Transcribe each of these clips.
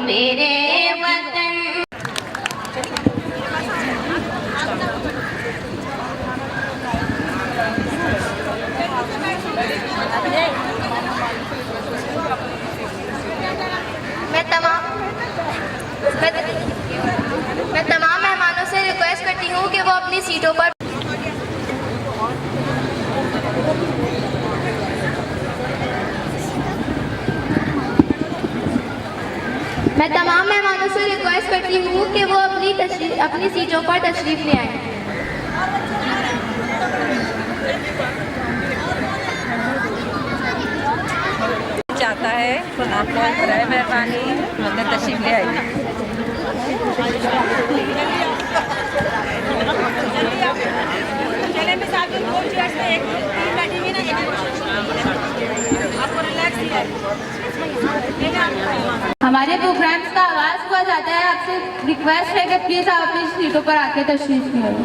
मेरे वतन। मैं तमाम मेहमानों से रिक्वेस्ट करती हूँ कि वो अपनी सीटों पर अपनी सीटों पर तशरीफ ले आए। चाहता है आप लोग बराए मेहरबानी मतलब तशरीफ ले आइए। हमारे प्रोग्राम्स का आगाज हुआ जाता है। आपसे रिक्वेस्ट है कि प्लीज आप अपनी सीटों पर आके तशरीफ ले आइए।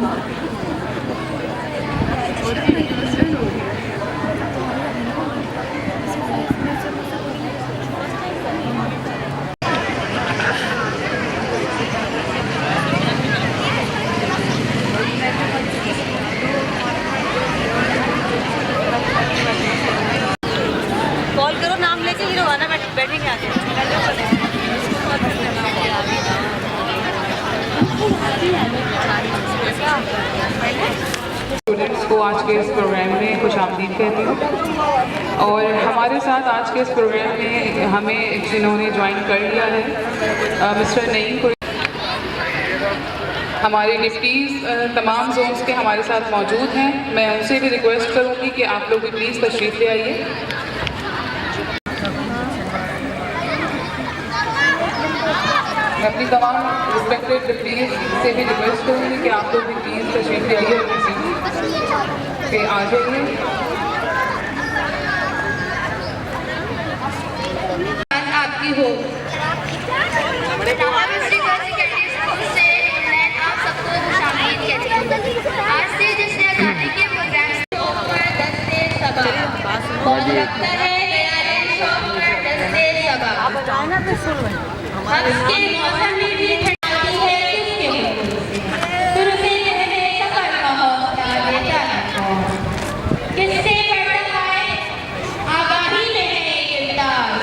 कॉल करो, नाम लेके ही रोवाना बैठेंगे आगे। स्टूडेंट्स को आज के इस प्रोग्राम में खुशामदीद कहती हूँ। और हमारे साथ आज के इस प्रोग्राम में हमें जिन्होंने ज्वाइन कर लिया है मिस्टर नईम को, हमारे डिप्टीज़ तमाम जोन्स के हमारे साथ मौजूद हैं। मैं उनसे भी रिक्वेस्ट करूँगी कि आप लोग भी प्लीज़ तशरीफ़ ले आइए। मैं अपनी तमाम रिस्पेक्टेड डिप्टीज़ से भी रिक्वेस्ट करूँगी कि आप लोग भी प्लीज़ तशरीफ़ ले आइए, अपनी सीट पे आ जाइए। आपकी हो आज से जिसने आज़ादी के प्रोग्राम लगता है अब इसके मौसम में भी ठंडी है किससे पढ़ता है आगाही में है इल्ताज।